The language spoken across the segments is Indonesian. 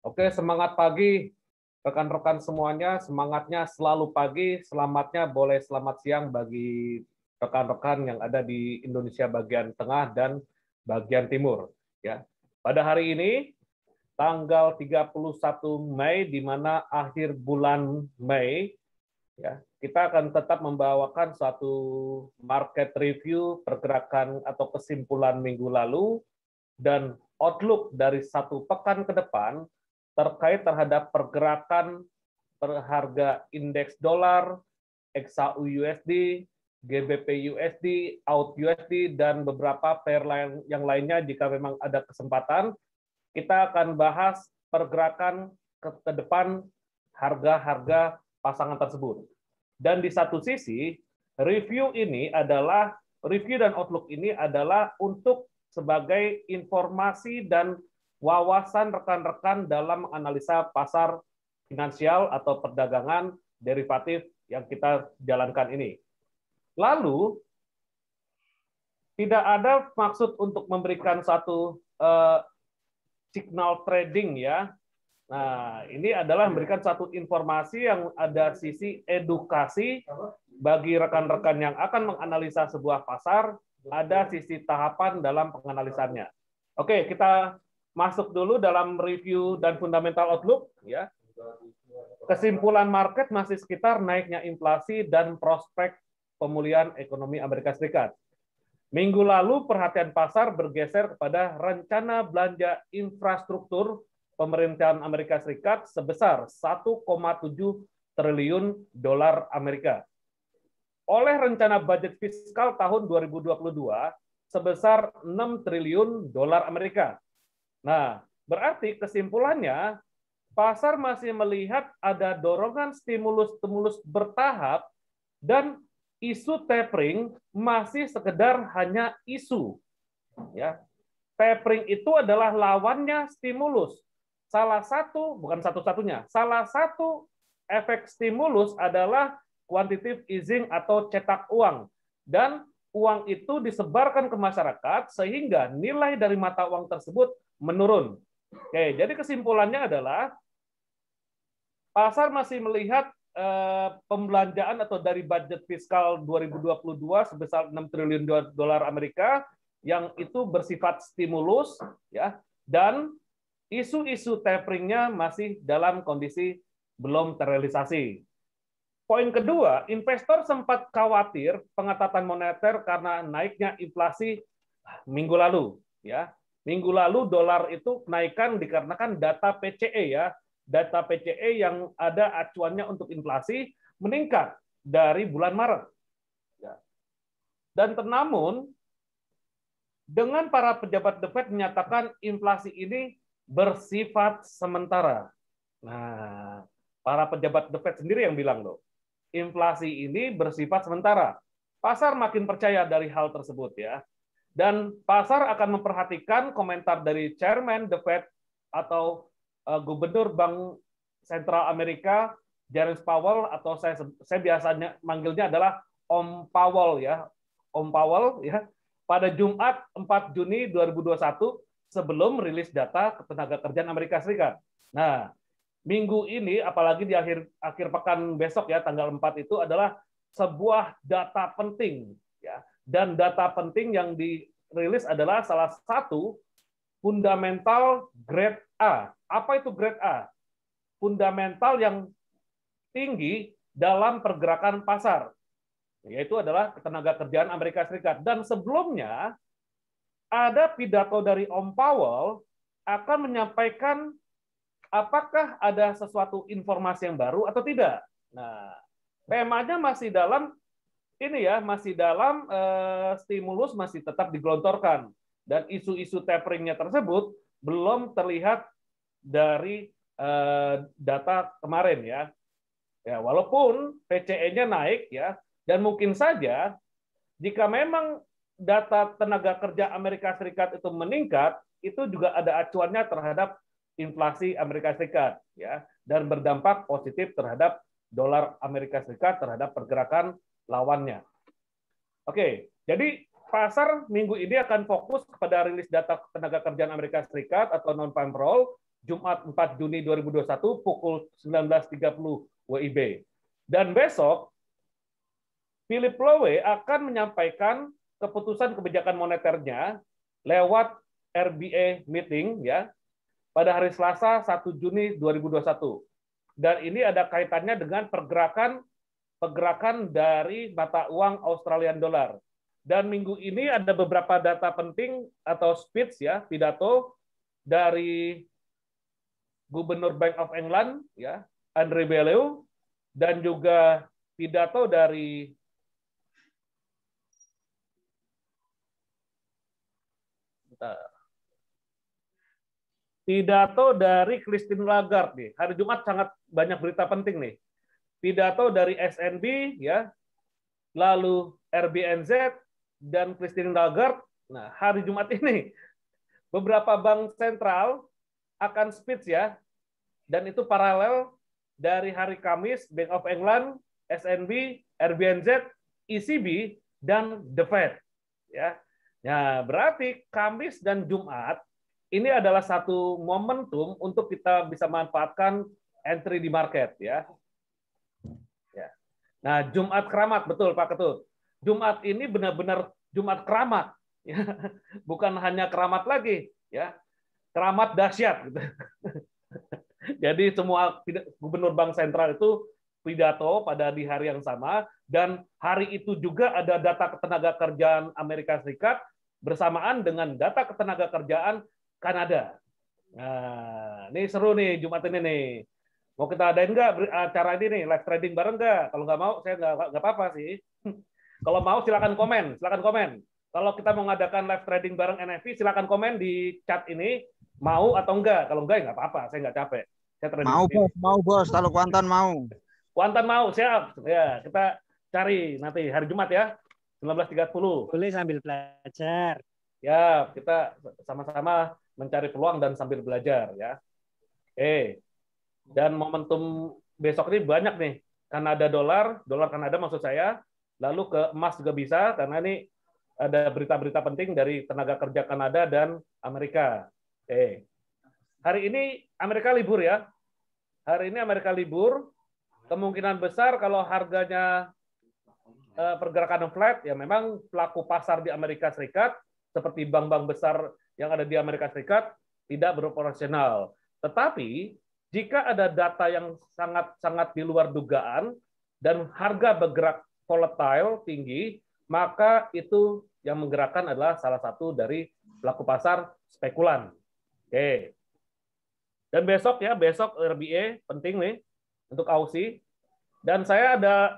Oke, semangat pagi rekan-rekan semuanya. Semangatnya selalu pagi, selamatnya boleh selamat siang bagi rekan-rekan yang ada di Indonesia bagian tengah dan bagian timur. Ya. Pada hari ini, tanggal 31 Mei, di mana akhir bulan Mei, ya, kita akan tetap membawakan suatu market review pergerakan atau kesimpulan minggu lalu dan outlook dari satu pekan ke depan terkait terhadap pergerakan harga indeks dolar, XAU USD, GBP USD, AUD USD, dan beberapa pair yang lainnya jika memang ada kesempatan. Kita akan bahas pergerakan ke depan harga-harga pasangan tersebut. Dan di satu sisi, review dan outlook ini adalah untuk sebagai informasi dan wawasan rekan-rekan dalam menganalisa pasar finansial atau perdagangan derivatif yang kita jalankan ini. Lalu, tidak ada maksud untuk memberikan satu signal trading ya. Nah, ini adalah memberikan satu informasi yang ada sisi edukasi bagi rekan-rekan yang akan menganalisa sebuah pasar, ada sisi tahapan dalam penganalisannya. Oke, kita masuk dulu dalam review dan fundamental outlook ya. Kesimpulan market masih sekitar naiknya inflasi dan prospek pemulihan ekonomi Amerika Serikat. Minggu lalu perhatian pasar bergeser kepada rencana belanja infrastruktur pemerintahan Amerika Serikat sebesar 1,7 triliun dolar Amerika. Oleh rencana budget fiskal tahun 2022 sebesar 6 triliun dolar Amerika. Nah, berarti kesimpulannya pasar masih melihat ada dorongan stimulus bertahap dan isu tapering masih sekedar hanya isu. Ya. Tapering itu adalah lawannya stimulus. Salah satu, bukan satu-satunya, salah satu efek stimulus adalah quantitative easing atau cetak uang. Dan uang itu disebarkan ke masyarakat sehingga nilai dari mata uang tersebut menurun. Oke, jadi kesimpulannya adalah pasar masih melihat pembelanjaan atau dari budget fiskal 2022 sebesar 6 triliun dolar Amerika yang itu bersifat stimulus ya, dan isu-isu taperingnya masih dalam kondisi belum terrealisasi. Poin kedua, investor sempat khawatir pengetatan moneter karena naiknya inflasi minggu lalu ya. Minggu lalu dolar itu kenaikan dikarenakan data PCE ya. Data PCE yang ada acuannya untuk inflasi meningkat dari bulan Maret. Dan namun, dengan para pejabat The Fed menyatakan inflasi ini bersifat sementara. Nah, para pejabat The Fed sendiri yang bilang loh, inflasi ini bersifat sementara. Pasar makin percaya dari hal tersebut ya. Dan pasar akan memperhatikan komentar dari Chairman The Fed atau Gubernur Bank Sentral Amerika, Jerome Powell, atau saya biasanya manggilnya adalah Om Powell ya, Om Powell ya, pada Jumat 4 Juni 2021 sebelum rilis data ketenagakerjaan Amerika Serikat. Nah, minggu ini, apalagi di akhir pekan besok ya, tanggal 4 itu adalah sebuah data penting ya, dan data penting yang dirilis adalah salah satu fundamental grade A. Apa itu grade A? Fundamental yang tinggi dalam pergerakan pasar, yaitu adalah ketenagakerjaan Amerika Serikat. Dan sebelumnya ada pidato dari Om Powell akan menyampaikan apakah ada sesuatu informasi yang baru atau tidak. Nah, temanya masih dalam ini ya, masih dalam stimulus masih tetap digelontorkan dan isu-isu taperingnya tersebut belum terlihat dari data kemarin ya. Ya, walaupun PCE-nya naik ya, dan mungkin saja jika memang data tenaga kerja Amerika Serikat itu meningkat, itu juga ada acuannya terhadap inflasi Amerika Serikat ya, dan berdampak positif terhadap dolar Amerika Serikat terhadap pergerakan lawannya. Oke, jadi pasar minggu ini akan fokus kepada rilis data tenaga kerjaan Amerika Serikat atau non-farm roll Jumat 4 Juni 2021 pukul 19.30 WIB. Dan besok Philip Lowe akan menyampaikan keputusan kebijakan moneternya lewat RBA meeting ya pada hari Selasa 1 Juni 2021. Dan ini ada kaitannya dengan pergerakan dari mata uang Australian dollar. Dan minggu ini ada beberapa data penting atau speech ya, pidato dari Gubernur Bank of England ya, Andrew Bailey, dan juga pidato dari Christine Lagarde nih. Hari Jumat sangat banyak berita penting nih. Pidato dari SNB ya, lalu RBNZ dan Christine Lagarde. Nah, hari Jumat ini beberapa bank sentral akan speech ya, dan itu paralel dari hari Kamis Bank of England, SNB, RBNZ, ECB, dan The Fed. Ya, nah berarti Kamis dan Jumat ini adalah satu momentum untuk kita bisa manfaatkan entry di market ya. Ya. Nah Jumat keramat betul Pak Ketut. Jumat ini benar-benar Jumat keramat, ya. Bukan hanya keramat lagi, ya. Keramat dahsyat gitu. Jadi semua gubernur bank sentral itu pidato pada di hari yang sama, dan hari itu juga ada data ketenaga kerjaan Amerika Serikat bersamaan dengan data ketenaga kerjaan Kanada. Nah, ini seru nih Jumat ini nih. Mau kita adain nggak acara ini nih, live trading bareng nggak? Kalau nggak mau, saya nggak apa-apa sih. Kalau mau silakan komen, silakan komen. Kalau kita mau ngadakan live trading bareng NFP, silakan komen di chat ini. Mau atau enggak? Kalau enggak, nggak apa-apa. Saya nggak capek. Saya mau bos. Kalau Kuantan mau. Kuantan mau, siap. Ya, kita cari nanti hari Jumat ya, 19.30. Boleh sambil belajar. Ya, kita sama-sama mencari peluang dan sambil belajar ya. Dan momentum besok ini banyak nih. Kanada dolar Kanada maksud saya. Lalu ke emas juga bisa, karena ini ada berita-berita penting dari tenaga kerja Kanada dan Amerika. Hari ini Amerika libur ya. Hari ini Amerika libur. Kemungkinan besar kalau harganya pergerakan flat, ya memang pelaku pasar di Amerika Serikat, seperti bank-bank besar yang ada di Amerika Serikat, tidak beroperasional. Tetapi, jika ada data yang sangat-sangat di luar dugaan, dan harga bergerak volatile tinggi, maka itu yang menggerakkan adalah salah satu dari pelaku pasar spekulan. Oke. Dan besok ya, besok RBA penting nih untuk Aussie. Dan saya ada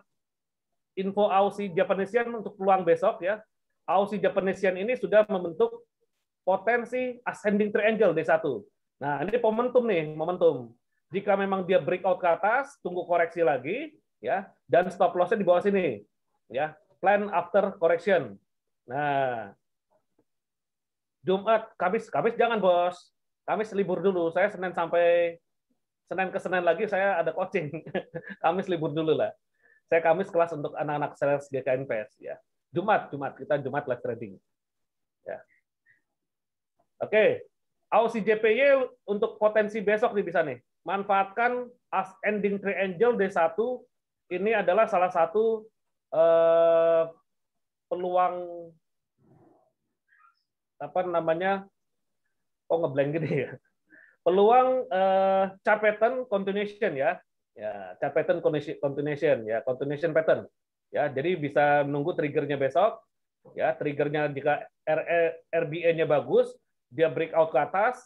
info Aussie Japanese Yen untuk peluang besok ya. Aussie Japanese Yen ini sudah membentuk potensi ascending triangle D1. Nah, ini momentum nih, momentum. Jika memang dia breakout ke atas, tunggu koreksi lagi ya, dan stop loss-nya di bawah sini ya. Plan after correction. Nah, Jumat, Kamis jangan bos. Kamis libur dulu. Saya Senin ke Senin lagi saya ada coaching. Kamis libur dulu lah. Saya Kamis kelas untuk anak-anak sales GKNPS ya. Jumat kita Jumat live trading. Ya. Oke. Aussie JPY untuk potensi besok nih bisa nih. Manfaatkan ascending triangle D1. Ini adalah salah satu peluang apa namanya? Oh ngeblank gini ya. Peluang chart pattern continuation ya. Ya, chart pattern continuation ya, continuation pattern. Ya, jadi bisa menunggu triggernya besok. Ya, triggernya jika RBA-nya bagus, dia breakout ke atas,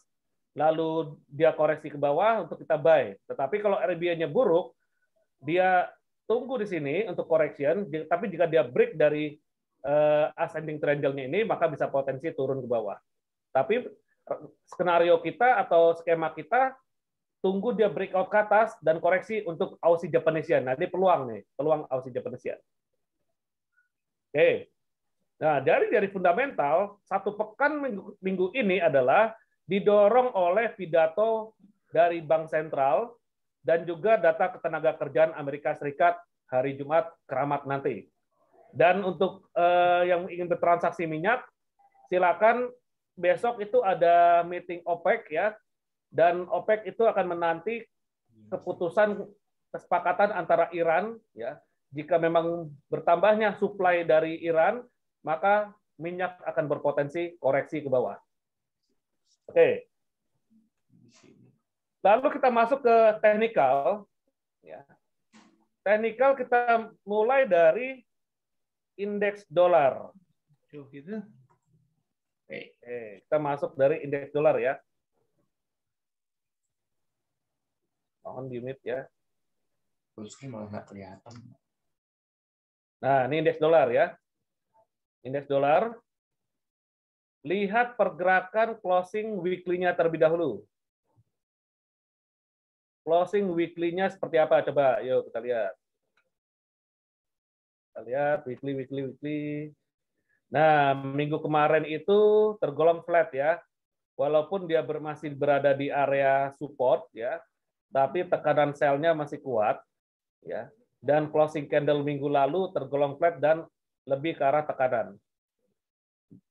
lalu dia koreksi ke bawah untuk kita buy. Tetapi kalau RBA-nya buruk, dia tunggu di sini untuk correction, tapi jika dia break dari ascending triangle-nya ini, maka bisa potensi turun ke bawah. Tapi skenario kita atau skema kita, tunggu dia breakout ke atas dan koreksi untuk Aussie Japanese Yen. Nah, ini peluang Aussie Japanese Yen. Oke. Nah, dari fundamental, satu pekan minggu ini adalah didorong oleh pidato dari Bank Sentral dan juga data ketenaga kerjaan Amerika Serikat hari Jumat keramat nanti. Dan untuk yang ingin bertransaksi minyak, silakan besok itu ada meeting OPEC ya. dan OPEC itu akan menanti keputusan kesepakatan antara Iran, ya, jika memang bertambahnya suplai dari Iran, maka minyak akan berpotensi koreksi ke bawah. Oke. Lalu kita masuk ke teknikal. Ya. Teknikal kita mulai dari indeks dolar. Kita masuk dari indeks dolar ya. Mohon di-mute ya. Malah nggak kelihatan. Nah, ini indeks dolar ya. Indeks dolar. Lihat pergerakan closing weekly-nya terlebih dahulu. Closing weekly-nya seperti apa? Coba, yuk kita lihat. Kita lihat weekly. Nah, minggu kemarin itu tergolong flat ya. Walaupun dia masih berada di area support ya, tapi tekanan sell-nya masih kuat ya. Dan closing candle minggu lalu tergolong flat dan lebih ke arah tekanan.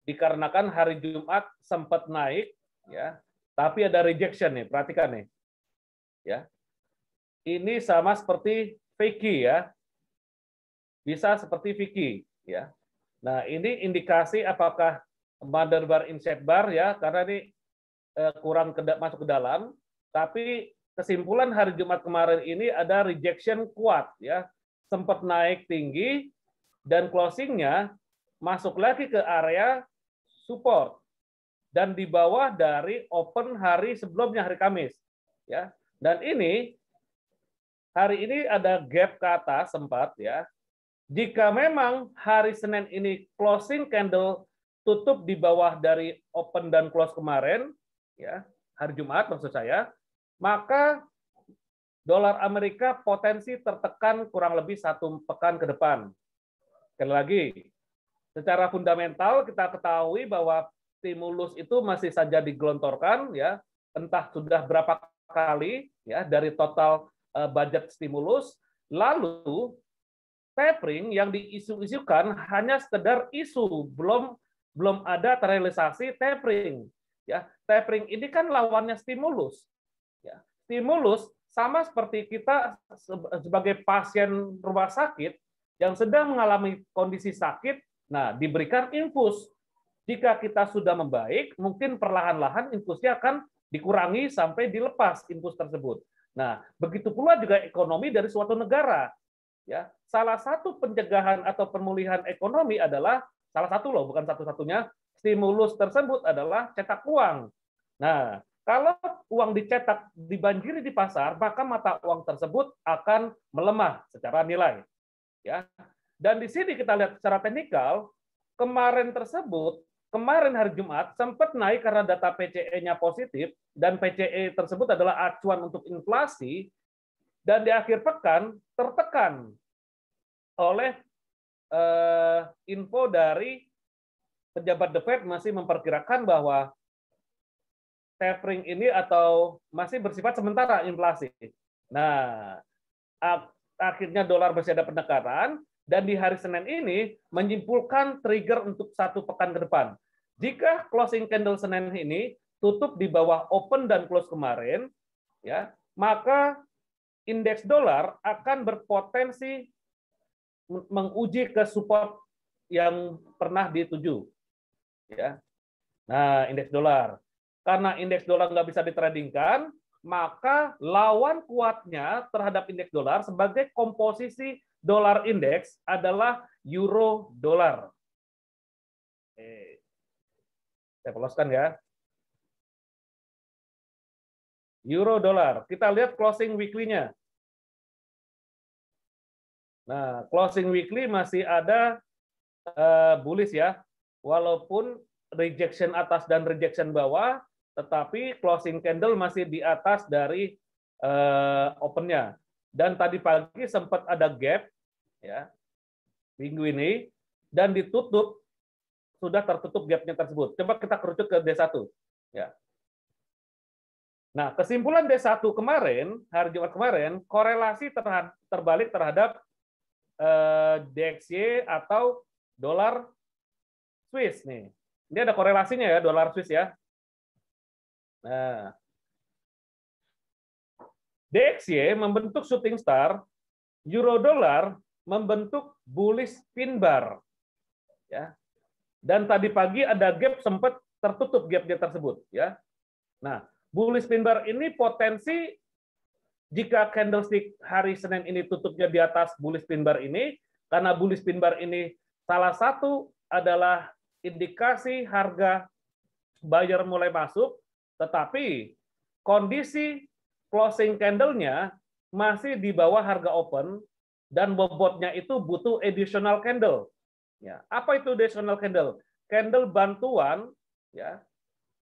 Dikarenakan hari Jumat sempat naik ya, tapi ada rejection nih, perhatikan nih. Ya. Ini sama seperti Vicky ya. Bisa seperti Vicky ya. Nah, ini indikasi apakah mother bar inside bar ya, karena ini kurang masuk ke dalam, tapi kesimpulan hari Jumat kemarin ini ada rejection kuat ya. Sempat naik tinggi dan closingnya masuk lagi ke area support dan di bawah dari open hari sebelumnya, hari Kamis ya. Dan ini hari ini ada gap ke atas sempat ya. Jika memang hari Senin ini closing candle tutup di bawah dari open dan close kemarin ya, hari Jumat maksud saya, maka dolar Amerika potensi tertekan kurang lebih 1 pekan ke depan. Sekali lagi, secara fundamental kita ketahui bahwa stimulus itu masih saja digelontorkan ya, entah sudah berapa kali ya dari total budget stimulus, lalu tapering yang diisu-isukan hanya sekedar isu, belum ada terrealisasi tapering. Ya, tapering ini kan lawannya stimulus. Ya, stimulus sama seperti kita sebagai pasien rumah sakit yang sedang mengalami kondisi sakit, nah diberikan infus. Jika kita sudah membaik, mungkin perlahan-lahan infusnya akan dikurangi sampai dilepas infus tersebut. Nah, begitu pula juga ekonomi dari suatu negara. Ya, salah satu pencegahan atau pemulihan ekonomi adalah salah satu loh, bukan satu-satunya, stimulus tersebut adalah cetak uang. Nah, kalau uang dicetak dibanjiri di pasar, maka mata uang tersebut akan melemah secara nilai. Ya, dan di sini kita lihat secara teknikal, kemarin hari Jumat sempat naik karena data PCE-nya positif, dan PCE tersebut adalah acuan untuk inflasi, dan di akhir pekan tertekan oleh info dari pejabat The Fed masih memperkirakan bahwa tapering ini atau masih bersifat sementara inflasi. Nah, akhirnya dolar masih ada penekanan, dan di hari Senin ini menyimpulkan trigger untuk 1 pekan ke depan. Jika closing candle Senin ini tutup di bawah open dan close kemarin, ya, maka indeks dolar akan berpotensi menguji ke support yang pernah dituju. Ya. Nah, indeks dolar. Karena indeks dolar nggak bisa ditradingkan, maka lawan kuatnya terhadap indeks dolar sebagai komposisi dolar indeks adalah euro dolar. Saya poloskan ya. Euro dolar. Kita lihat closing weekly-nya. Nah, closing weekly masih ada bullish ya. Walaupun rejection atas dan rejection bawah, tetapi closing candle masih di atas dari open-nya. Dan tadi pagi sempat ada gap ya minggu ini, dan ditutup, sudah tertutup gap-nya tersebut. Coba kita kerucut ke D1 ya. Nah, kesimpulan D1 kemarin, hari Jumat kemarin, korelasi terbalik terhadap DXY atau dolar Swiss nih. Ini ada korelasinya ya, dolar Swiss ya. Nah, DXY membentuk shooting star, euro dolar membentuk bullish pin bar. Ya. Dan tadi pagi ada gap sempat tertutup gap-gap tersebut, ya. Nah, bullish pin bar ini potensi jika candlestick hari Senin ini tutupnya di atas bullish pin bar ini, karena bullish pin bar ini salah satu adalah indikasi harga buyer mulai masuk, tetapi kondisi closing candle-nya masih di bawah harga open dan bobotnya itu butuh additional candle. Ya, apa itu additional candle? Candle bantuan, ya,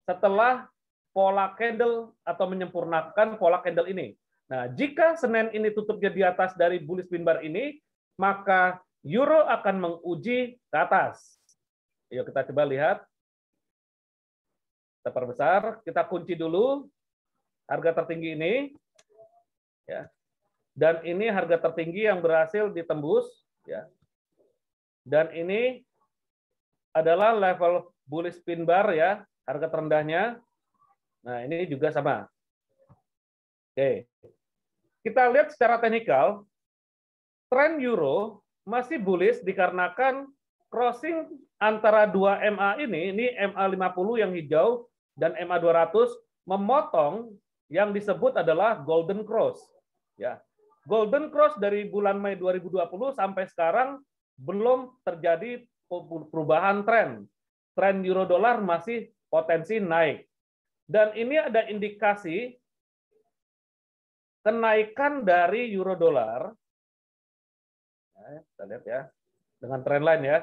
setelah pola candle atau menyempurnakan pola candle ini. Nah, jika Senin ini tutupnya di atas dari bullish pin bar ini, maka euro akan menguji ke atas. Yuk kita coba lihat. Kita perbesar, kita kunci dulu harga tertinggi ini, ya. Dan ini harga tertinggi yang berhasil ditembus, ya. Dan ini adalah level bullish pin bar, ya, harga terendahnya. Nah, ini juga sama. Oke. Kita lihat secara teknikal, tren euro masih bullish dikarenakan crossing antara dua MA ini MA50 yang hijau dan MA200 memotong yang disebut adalah golden cross. Ya. Golden cross dari bulan Mei 2020 sampai sekarang belum terjadi perubahan tren. Tren euro dolar masih potensi naik. Dan ini ada indikasi kenaikan dari euro dolar. Kita lihat ya, dengan tren line ya.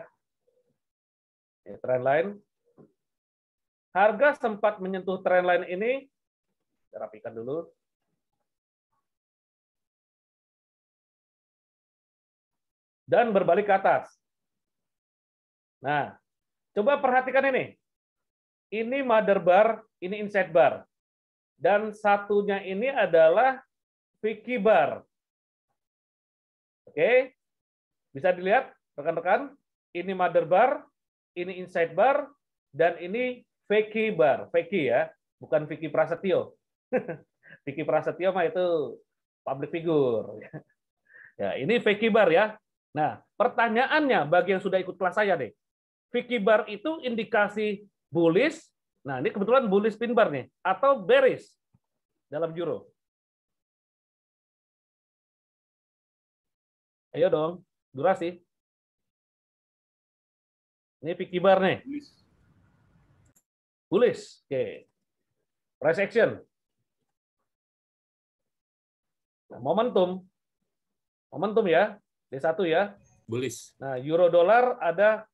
Tren line. Harga sempat menyentuh tren line ini. Kita rapikan dulu. Dan berbalik ke atas. Nah, coba perhatikan ini. Ini mother bar, ini inside bar. Dan satunya ini adalah Vicky bar. Oke. Bisa dilihat, rekan-rekan. Ini mother bar, ini inside bar, dan ini Vicky bar. Vicky ya, bukan Vicky Prasetyo. Vicky Prasetyo mah itu public figure. Ya, ini Vicky bar ya. Nah, pertanyaannya bagi yang sudah ikut kelas saya nih. Vicky bar itu indikasi bullish. Nah, ini kebetulan bullish pin bar nih atau bearish dalam euro. Ayo dong, durasi. Ini Vicky bar nih. Bullish. Oke. Price action. Nah, momentum ya, D1 ya. Bullish. Nah, euro dolar ada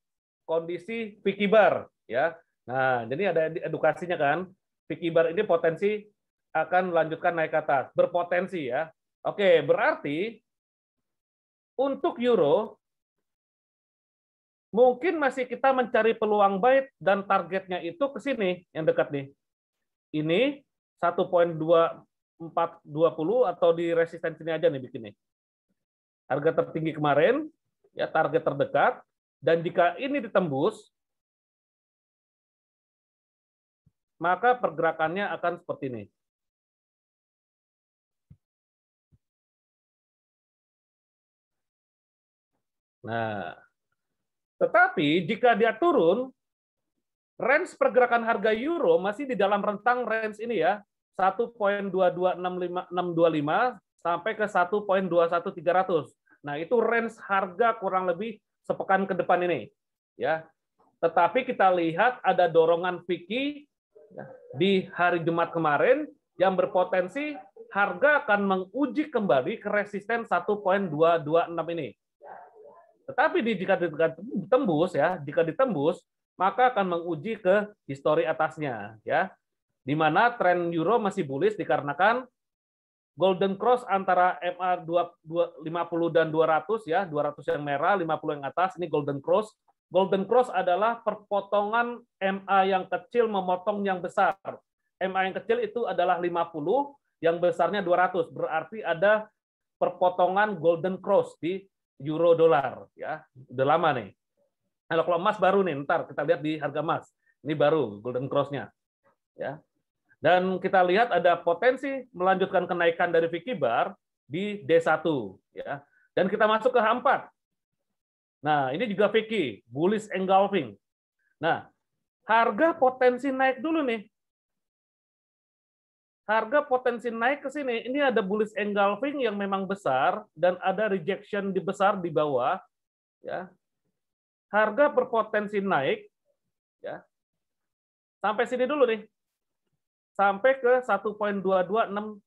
kondisi Vicky bar ya. Nah, jadi ada edukasinya kan. Vicky bar ini potensi akan melanjutkan naik ke atas, berpotensi ya. Oke, berarti untuk euro mungkin masih kita mencari peluang buy dan targetnya itu ke sini yang dekat nih. Ini 1.2420 atau di resisten sini aja nih bikin nih. Harga tertinggi kemarin, ya target terdekat, dan jika ini ditembus, maka pergerakannya akan seperti ini. Nah, tetapi jika dia turun, range pergerakan harga euro masih di dalam rentang range ini ya, 1.2265625 sampai ke 1.21300. Nah, itu range harga kurang lebih sepekan ke depan ini, ya. Tetapi kita lihat ada dorongan Vicky di hari Jumat kemarin yang berpotensi harga akan menguji kembali ke resisten 1.226 ini. Tetapi jika ditembus ya, jika ditembus maka akan menguji ke histori atasnya ya. Di mana tren euro masih bullish dikarenakan golden cross antara MA 50 dan 200 ya, 200 yang merah, 50 yang atas, ini golden cross. Golden cross adalah perpotongan MA yang kecil memotong yang besar. MA yang kecil itu adalah 50, yang besarnya 200. Berarti ada perpotongan golden cross di euro dolar ya. Udah lama nih. Nah, kalau emas baru nih, ntar kita lihat di harga emas. Ini baru golden cross-nya. Ya. Dan kita lihat ada potensi melanjutkan kenaikan dari Vicky Bar di D1 ya. Dan kita masuk ke H4. Nah, ini juga Vicky, bullish engulfing. Nah, harga potensi naik dulu nih. Harga potensi naik ke sini. Ini ada bullish engulfing yang memang besar dan ada rejection di besar di bawah ya. Harga berpotensi naik ya. Sampai sini dulu nih. Sampai ke 1.22625.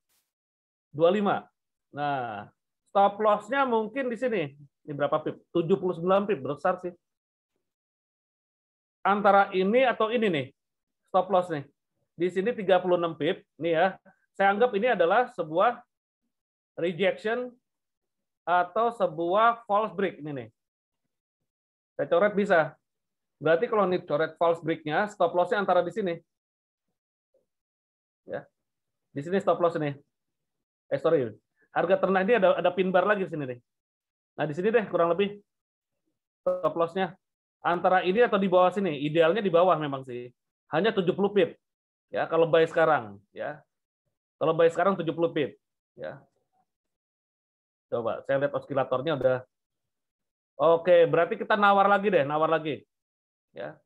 Nah, stop loss-nya mungkin di sini. Ini berapa pip? 79 pip, besar sih. Antara ini atau ini nih, stop loss nih. Di sini 36 pip, nih ya. Saya anggap ini adalah sebuah rejection atau sebuah false break ini nih. Saya coret bisa. Berarti kalau nih coret false break-nya, stop loss-nya antara di sini. Ya. Di sini stop loss ini. Sorry. Harga ternak ini ada pin bar lagi di sini nih. Nah, di sini deh kurang lebih stop loss-nya antara ini atau di bawah sini. Idealnya di bawah memang sih. Hanya 70 pip. Ya, kalau buy sekarang, ya. Kalau buy sekarang 70 pip, ya. Coba saya lihat oskilatornya udah. Oke, berarti kita nawar lagi deh, nawar lagi. Ya.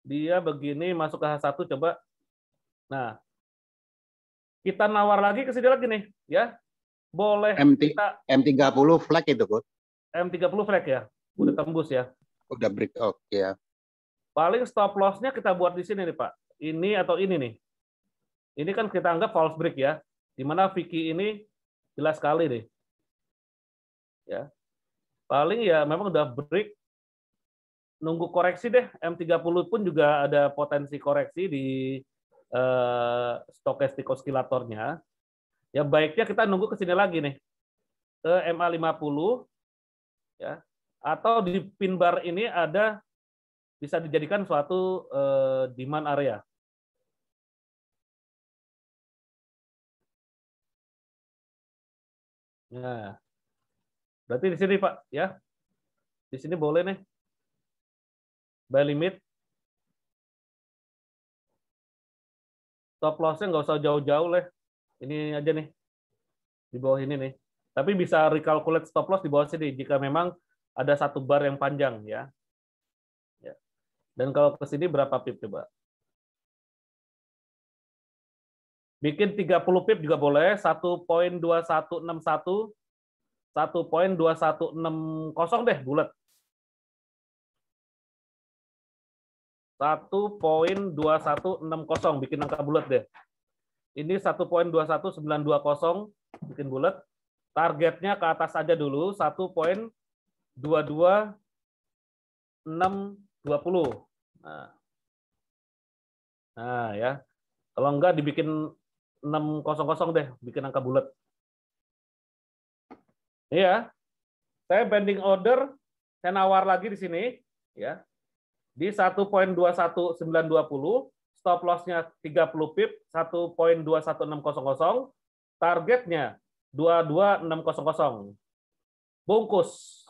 Dia begini masuk ke H1 coba. Nah, kita nawar lagi ke sini lagi nih, ya. Boleh kita M30 flag itu, Coach. M30 flag ya. Udah tembus ya. Udah break out ya. Paling stop loss-nya kita buat di sini nih, Pak. Ini atau ini nih. Ini kan kita anggap false break ya. Di mana Vicky ini jelas sekali nih. Ya. Paling ya memang udah break. Nunggu koreksi deh. M30 pun juga ada potensi koreksi di stokastik oskilatornya. Ya baiknya kita nunggu ke sini lagi nih. Ke MA50 ya. Atau di pin bar ini ada bisa dijadikan suatu demand area. Nah, berarti di sini Pak ya. Di sini boleh nih. Buy limit. Stop loss-nya nggak usah jauh-jauh lah. Ini aja nih. Di bawah ini nih. Tapi bisa recalculate stop loss di bawah sini jika memang ada satu bar yang panjang ya. Ya. Dan kalau ke sini berapa pip coba? Bikin 30 pip juga boleh, 1.2161, 1.2160 deh bulat. 1.2160 bikin angka bulat deh. Ini 1.21920 bikin bulat. Targetnya ke atas aja dulu 1.22620. Nah ya. Kalau enggak dibikin 600 deh, bikin angka bulat. Iya. Saya banding order, saya nawar lagi di sini ya. Di 1.21920, stop loss-nya 30 pip, 1.21600, targetnya 22600. Bungkus.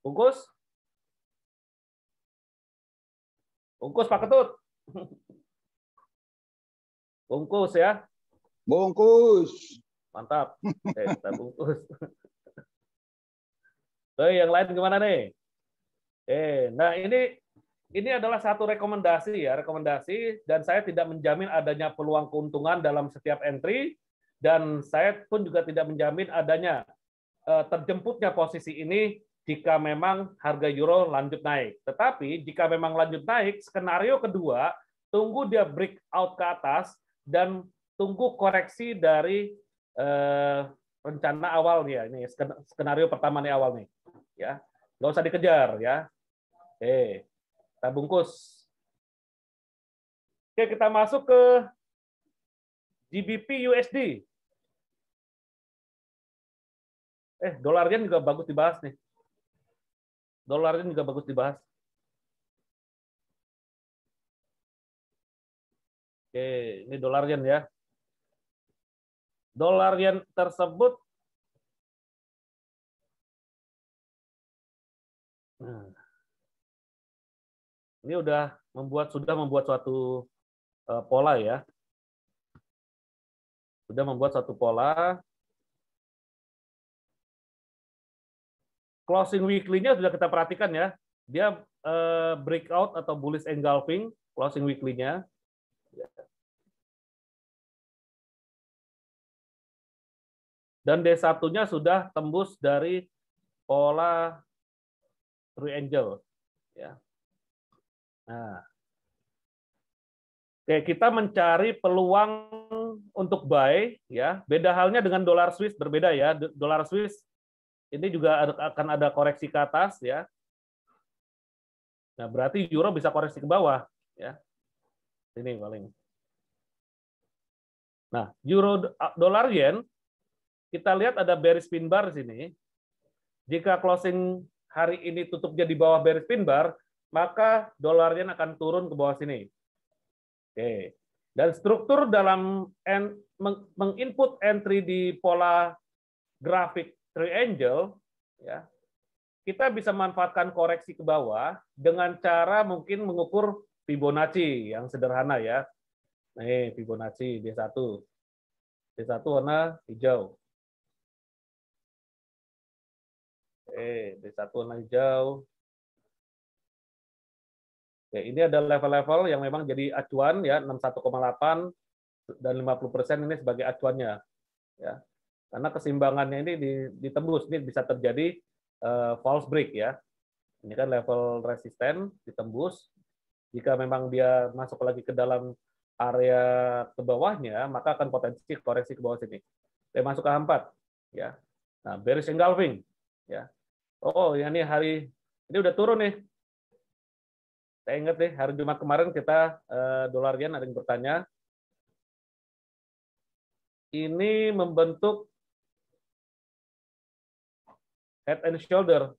Bungkus. Bungkus Pak Ketut. Bungkus ya. Bungkus. Mantap. Kita bungkus. Yang lain gimana nih? Nah ini adalah satu rekomendasi ya, rekomendasi, dan saya tidak menjamin adanya peluang keuntungan dalam setiap entry, dan saya pun juga tidak menjamin adanya terjemputnya posisi ini jika memang harga euro lanjut naik. Tetapi jika memang lanjut naik, skenario kedua, tunggu dia breakout ke atas dan tunggu koreksi dari rencana awal nih ya. Ini skenario pertama nih awal nih. Ya, nggak usah dikejar ya. Oke, kita bungkus. Oke, kita masuk ke GBP USD. Dolar yen juga bagus dibahas nih. Dolar yen juga bagus dibahas. Oke, ini dolar yen ya. Dolar yen tersebut ini sudah membuat suatu pola ya. Sudah membuat satu pola. Closing weekly-nya sudah kita perhatikan ya. Dia breakout atau bullish engulfing closing weekly-nya. Dan D1-nya sudah tembus dari pola triangle ya. Nah. Oke, kita mencari peluang untuk buy ya. Beda halnya dengan dolar Swiss, berbeda ya. Dolar Swiss ini juga akan ada koreksi ke atas ya. Nah, berarti euro bisa koreksi ke bawah ya. Ini paling. Nah, euro dolar yen kita lihat ada bearish pin bar di sini. Jika closing hari ini tutupnya di bawah bearish pin bar, maka dolar yen akan turun ke bawah sini. Oke. Dan struktur dalam menginput entry di pola grafik triangle ya. Kita bisa manfaatkan koreksi ke bawah dengan cara mungkin mengukur Fibonacci yang sederhana ya. Nih, Fibonacci D1. D1 warna hijau. D1 warna hijau. Oke, ini ada level-level yang memang jadi acuan ya, 61,8 dan 50% ini sebagai acuannya ya. Karena keseimbangannya ini ditembus, ini bisa terjadi false break ya. Ini kan level resisten ditembus. Jika memang dia masuk lagi ke dalam area ke bawahnya, maka akan potensi koreksi ke bawah sini. Saya masuk ke H4 ya. Nah, bearish engulfing ya. Oh, ya ini hari ini udah turun nih. Saya ingat nih hari Jumat kemarin kita dolar yen ada yang bertanya. Ini membentuk head and shoulder.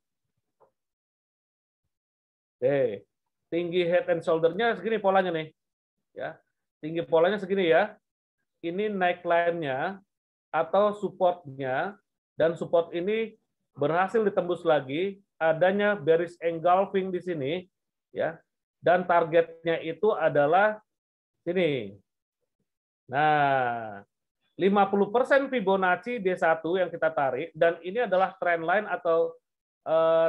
Oke, tinggi head and shoulder-nya segini polanya nih. Ya, tinggi polanya segini ya. Ini neckline-nya atau support-nya, dan support ini berhasil ditembus lagi, adanya bearish engulfing di sini ya. Dan targetnya itu adalah sini. Nah, 50% Fibonacci D1 yang kita tarik, dan ini adalah trend line atau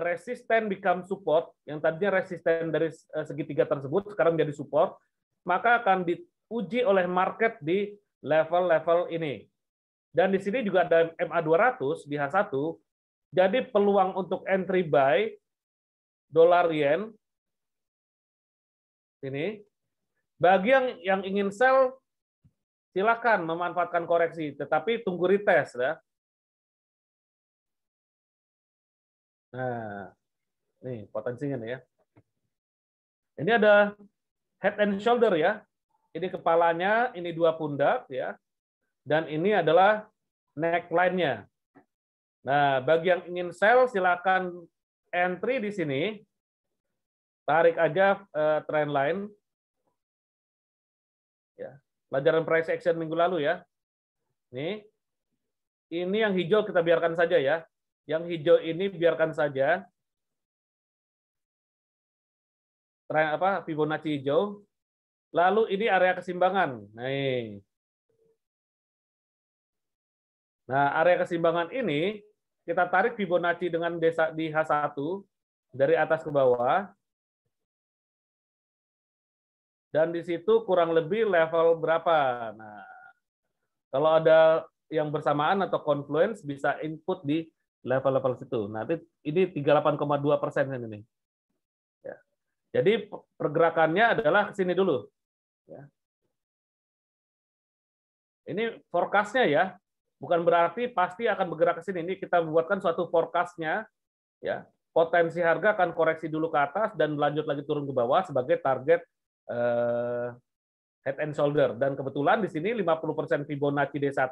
resisten become support, yang tadinya resisten dari segitiga tersebut sekarang menjadi support, maka akan diuji oleh market di level-level ini. Dan di sini juga ada MA200 di H1, jadi peluang untuk entry buy dolar yen ini, bagi yang ingin sell silakan memanfaatkan koreksi, tetapi tunggu retest ya. Nah, nih potensinya nih ya. Ini ada head and shoulder ya. Ini kepalanya, ini dua pundak ya. Dan ini adalah neckline-nya. Nah, bagi yang ingin sell silakan entry di sini. Tarik aja trend line. Ya. Pelajaran price action minggu lalu ya. Ini yang hijau kita biarkan saja ya. Yang hijau ini biarkan saja. Fibonacci hijau. Lalu ini area keseimbangan. Nah, area keseimbangan ini kita tarik Fibonacci dengan di H1 dari atas ke bawah. Dan di situ kurang lebih level berapa. Nah, kalau ada yang bersamaan atau confluence bisa input di level-level situ. Nah, ini 38,2% ini. Ya. Jadi pergerakannya adalah ke sini dulu. Ya. Ini forecast-nya ya, bukan berarti pasti akan bergerak ke sini. Ini kita buatkan suatu forecast-nya. Ya. Potensi harga akan koreksi dulu ke atas dan lanjut lagi turun ke bawah sebagai target head and shoulder, dan kebetulan di sini 50% Fibonacci D1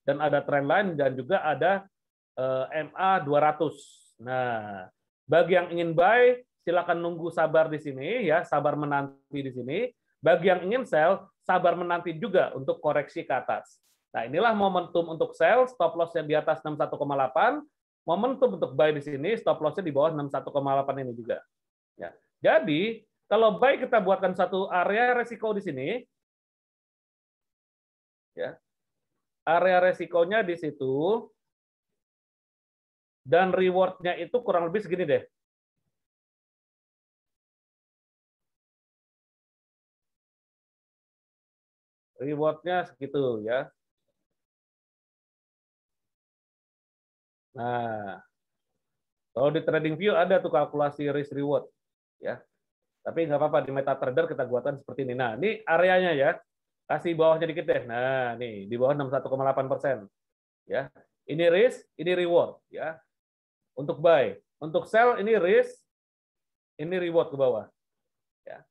dan ada trend line dan juga ada MA200. Nah, bagi yang ingin buy silakan nunggu sabar di sini ya, sabar menanti di sini. Bagi yang ingin sell sabar menanti juga untuk koreksi ke atas. Nah, inilah momentum untuk sell, stop loss-nya di atas 61,8, momentum untuk buy di sini, stop loss-nya di bawah 61,8 ini juga. Ya. Jadi kalau buy kita buatkan satu area resiko di sini, Ya. Area resikonya di situ, dan reward-nya itu kurang lebih segini deh. Reward-nya segitu ya. Nah, kalau di TradingView ada tuh kalkulasi risk reward ya. Tapi nggak apa-apa, di MetaTrader kita buatkan seperti ini. Nah, ini areanya ya. Kasih bawahnya dikit deh. Nah, nih di bawah 61,8%. Ya. Ini risk, ini reward ya. Untuk buy, untuk sell ini risk, ini reward ke bawah. Ya.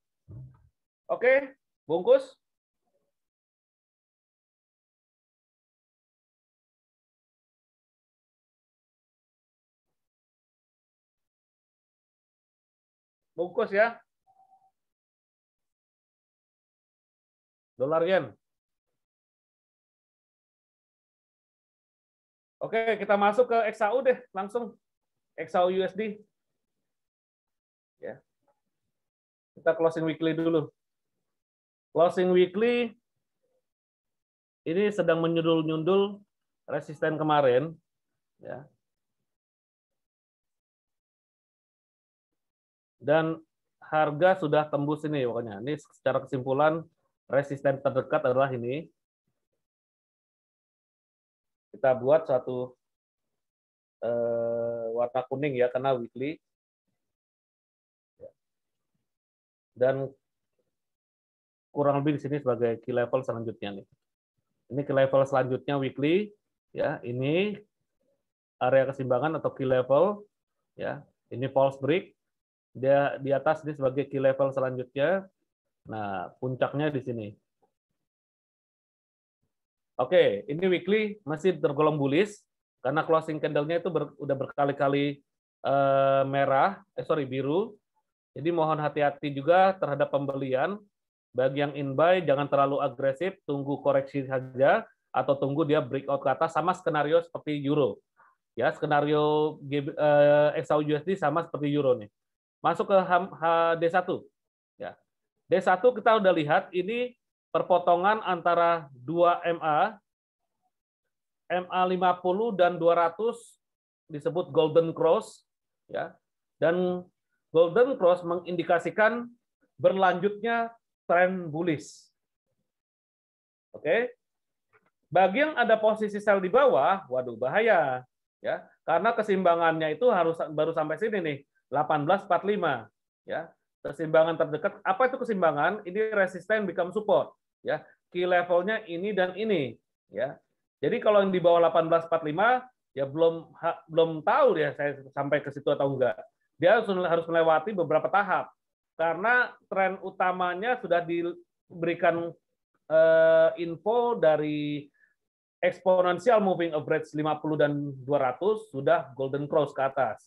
Oke, bungkus. Bungkus ya. Dolar yen. Oke, kita masuk ke XAU deh, langsung XAU USD. Ya. Kita closing weekly dulu. Closing weekly ini sedang menyundul-nyundul resisten kemarin, ya. Dan harga sudah tembus ini pokoknya. Ini secara kesimpulan resisten terdekat adalah ini. Kita buat satu warna kuning ya karena weekly. Dan kurang lebih di sini sebagai key level selanjutnya nih. Ini key level selanjutnya weekly ya. Ini area keseimbangan atau key level ya. Ini false break. Dia di atas ini sebagai key level selanjutnya. Nah, puncaknya di sini. Oke, ini weekly masih tergolong bullish karena closing candle-nya itu udah berkali-kali biru. Jadi mohon hati-hati juga terhadap pembelian. Bagi yang in buy jangan terlalu agresif, tunggu koreksi saja atau tunggu dia breakout ke atas sama skenario seperti euro. Ya, skenario XAU USD sama seperti euro nih. Masuk ke D1. Ya. D1 kita udah lihat ini perpotongan antara 2 MA 50 dan 200 disebut golden cross ya. Dan golden cross mengindikasikan berlanjutnya tren bullish. Oke. Bagi yang ada posisi sell di bawah, waduh bahaya ya. Karena keseimbangannya itu harus baru sampai sini nih, 1845 ya. Keseimbangan terdekat, apa itu keseimbangan? Ini resisten become support ya. Key levelnya ini dan ini ya. Jadi kalau yang di bawah 1845 ya belum tahu ya saya sampai ke situ atau enggak. Dia harus melewati beberapa tahap karena tren utamanya sudah diberikan info dari exponential moving average 50 dan 200 sudah golden cross ke atas.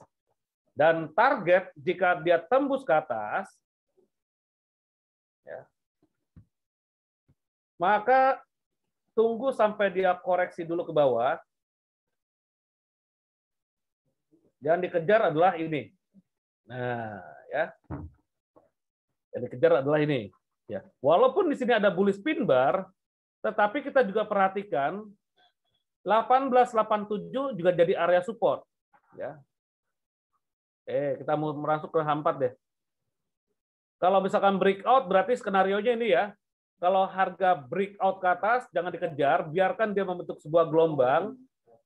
Dan target jika dia tembus ke atas, ya, maka tunggu sampai dia koreksi dulu ke bawah. Yang dikejar adalah ini. Nah, ya. Yang dikejar adalah ini. Ya. Walaupun di sini ada bullish pin bar, tetapi kita juga perhatikan 1887 juga jadi area support. Ya. Kita mau masuk ke H4 deh. Kalau misalkan breakout berarti skenarionya ini ya. Kalau harga breakout ke atas jangan dikejar, biarkan dia membentuk sebuah gelombang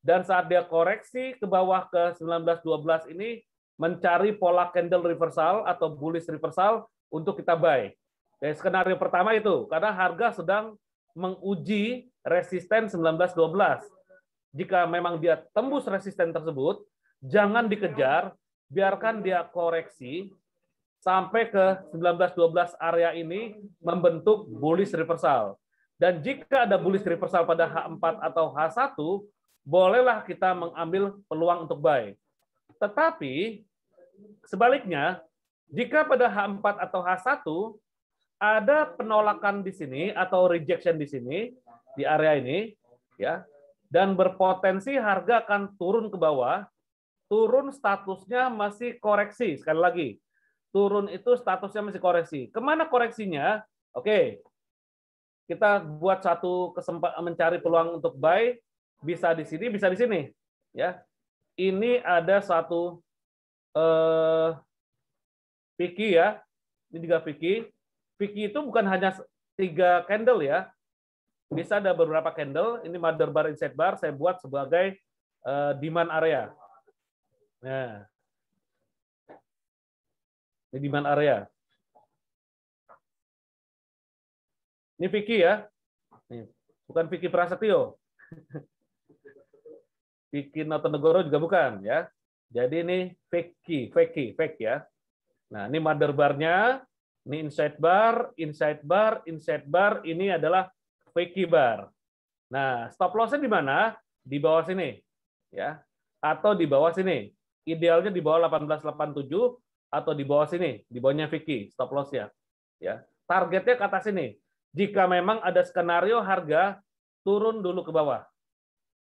dan saat dia koreksi ke bawah ke 1912 ini mencari pola candle reversal atau bullish reversal untuk kita buy. Jadi skenario pertama itu karena harga sedang menguji resisten 1912. Jika memang dia tembus resisten tersebut, jangan dikejar, biarkan dia koreksi sampai ke 1912 area ini membentuk bullish reversal. Dan jika ada bullish reversal pada H4 atau H1, bolehlah kita mengambil peluang untuk buy. Tetapi sebaliknya, jika pada H4 atau H1 ada penolakan di sini atau rejection di sini di area ini, ya, dan berpotensi harga akan turun ke bawah. Turun statusnya masih koreksi. Sekali lagi, turun itu statusnya masih koreksi. Kemana koreksinya? Oke, kita buat satu kesempatan mencari peluang untuk buy, bisa di sini, bisa di sini. Ya, ini ada satu Vicky ya, ini juga Vicky. Vicky itu bukan hanya 3 candle ya, bisa ada beberapa candle. Ini mother bar, inside bar, saya buat sebagai demand area. Nah, ini demand area. Ini Vicky ya, nih, bukan Vicky Prasetyo. Vicky Notonegoro juga bukan ya. Jadi ini fake ya. Nah, ini mother bar-nya, ini inside bar, inside bar, inside bar, ini adalah fake bar. Nah, stop loss-nya di mana? Di bawah sini ya. Atau di bawah sini. Idealnya di bawah 1887 atau di bawah sini, di bawahnya Vicky stop loss-nya. Ya. Targetnya ke atas sini. Jika memang ada skenario harga turun dulu ke bawah.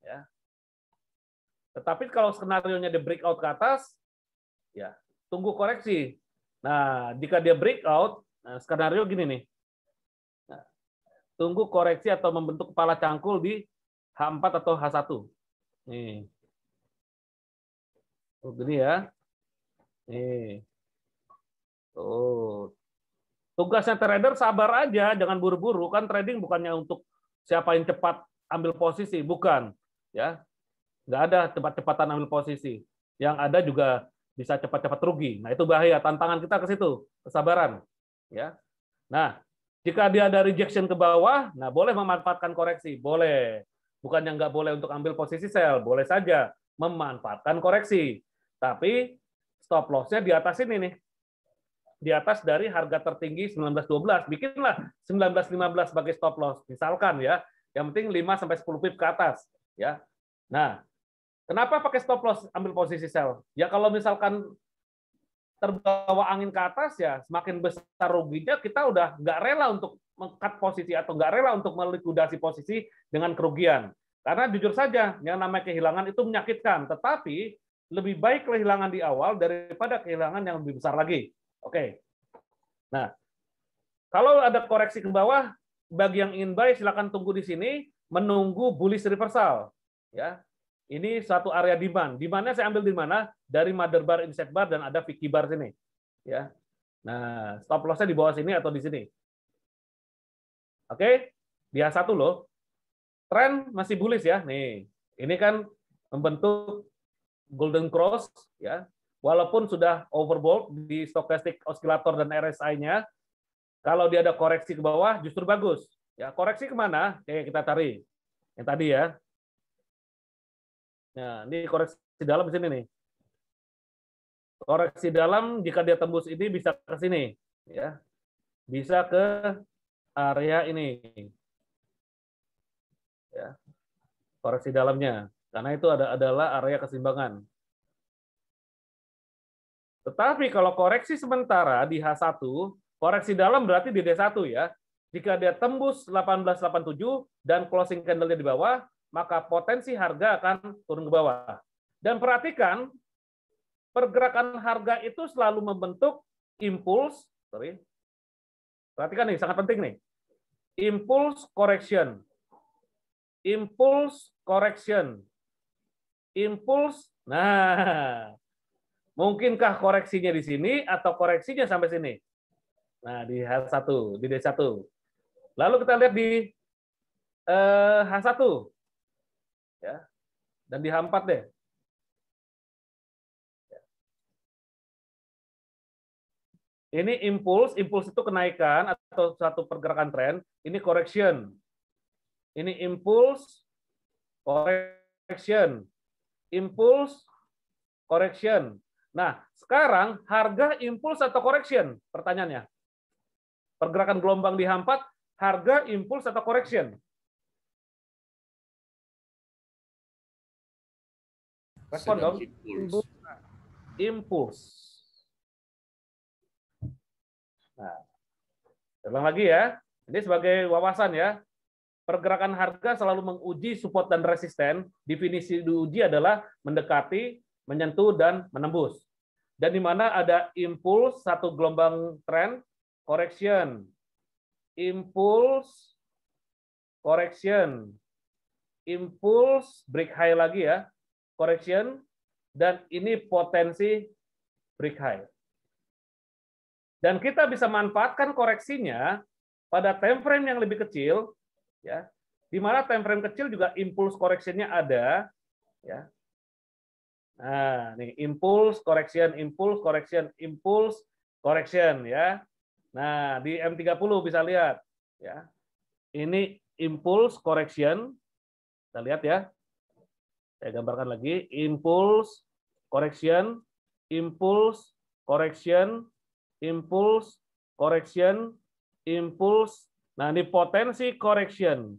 Ya. Tetapi kalau skenarionya di breakout ke atas, ya tunggu koreksi. Nah, jika dia breakout, nah, skenario gini nih. Nah, tunggu koreksi atau membentuk kepala cangkul di H4 atau H1. Nih. Oh, gini ya. Nih. Oh. Tugasnya trader sabar aja, jangan buru-buru. Kan trading bukannya untuk siapa yang cepat ambil posisi, bukan. Ya, nggak ada cepat-cepatan ambil posisi. Yang ada juga bisa cepat-cepat rugi. Nah, itu bahaya. Tantangan kita ke situ, kesabaran. Ya. Nah, jika dia ada rejection ke bawah, nah boleh memanfaatkan koreksi, boleh. Bukan yang nggak boleh untuk ambil posisi sell, boleh saja memanfaatkan koreksi. Tapi stop loss-nya di atas ini nih. Di atas dari harga tertinggi 1912. Bikinlah 1915 sebagai stop loss. Misalkan ya, yang penting 5 sampai 10 pip ke atas, ya. Nah, kenapa pakai stop loss ambil posisi sell? Ya kalau misalkan terbawa angin ke atas ya, semakin besar ruginya, kita udah nggak rela untuk meng-cut posisi atau nggak rela untuk melikuidasi posisi dengan kerugian. Karena jujur saja, yang namanya kehilangan itu menyakitkan, tetapi lebih baik kehilangan di awal daripada kehilangan yang lebih besar lagi. Oke. Nah, kalau ada koreksi ke bawah, bagi yang ingin buy silakan tunggu di sini menunggu bullish reversal. Ya. Ini satu area demand. Demand-nya saya ambil di mana? Dari mother bar, inside bar, dan ada Vicky bar sini. Ya. Nah, stop loss-nya di bawah sini atau di sini. Oke, di H1 loh. Tren masih bullish ya. Nih, ini kan membentuk golden cross ya. Walaupun sudah overbought di stochastic oscillator dan RSI-nya, kalau dia ada koreksi ke bawah justru bagus. Ya, koreksi kemana? Oke, kita cari. Yang tadi ya. Nah, ini koreksi dalam di sini nih. Koreksi dalam jika dia tembus ini bisa ke sini, ya. Bisa ke area ini. Ya. Koreksi dalamnya. Karena itu adalah area keseimbangan. Tetapi kalau koreksi sementara di H1, koreksi dalam berarti di D1 ya. Jika dia tembus 1887 dan closing candle-nya di bawah, maka potensi harga akan turun ke bawah. Dan perhatikan, pergerakan harga itu selalu membentuk impuls, perhatikan nih, sangat penting nih. Impulse correction. Impulse correction. Impulse, nah, mungkinkah koreksinya di sini atau koreksinya sampai sini? Nah, di H1, di D1. Lalu kita lihat di H1. Ya. Dan di H4 deh. Ini impuls itu kenaikan atau suatu pergerakan tren, ini correction. Ini impuls, correction. Impuls, correction. Nah, sekarang harga impuls atau correction? Pertanyaannya. Pergerakan gelombang di H4, harga impuls atau correction? Respon dong. Impuls. Nah, ulang lagi ya. Ini sebagai wawasan ya. Pergerakan harga selalu menguji support dan resisten. Definisi diuji adalah mendekati, menyentuh, dan menembus. Dan di mana ada impuls, satu gelombang tren, correction. Impuls, correction, impuls, break high lagi ya, correction, dan ini potensi break high. Dan kita bisa manfaatkan koreksinya pada time frame yang lebih kecil, ya, di mana time frame kecil juga impuls correction-nya ada, ya. Nah, nih impuls correction, impuls correction, impuls correction, ya. Nah, di M30 bisa lihat, ya. Ini impuls correction, kita lihat ya. Saya gambarkan lagi, impuls correction, impuls correction, impuls correction, impuls. Nah, ini potensi correction.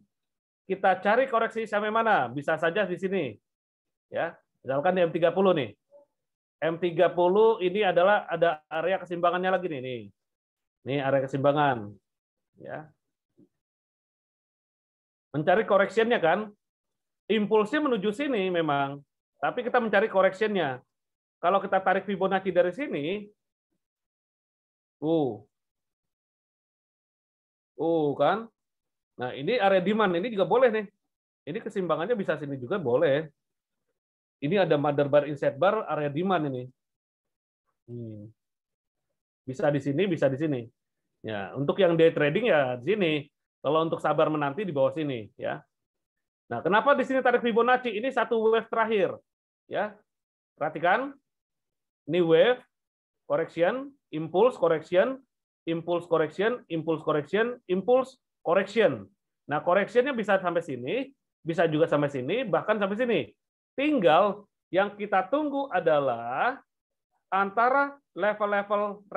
Kita cari koreksi sampai mana? Bisa saja di sini. Ya, misalkan di M30 nih. M30 ini adalah ada area keseimbangannya lagi nih. Ini area keseimbangan. Ya. Mencari correction-nya kan? Impulsnya menuju sini memang, tapi kita mencari correction-nya. Kalau kita tarik Fibonacci dari sini, kan? Nah, ini area demand, ini juga boleh nih. Ini keseimbangannya bisa sini juga boleh. Ini ada mother bar, inside bar, area demand ini. Bisa di sini, bisa di sini. Ya, untuk yang day trading ya di sini. Kalau untuk sabar menanti di bawah sini, ya. Nah, kenapa di sini tarik Fibonacci? Ini satu wave terakhir, ya. Perhatikan, ini wave correction, impulse correction, impulse correction, impulse correction, impulse correction. Nah, correction-nya bisa sampai sini, bisa juga sampai sini, bahkan sampai sini. Tinggal yang kita tunggu adalah antara level-level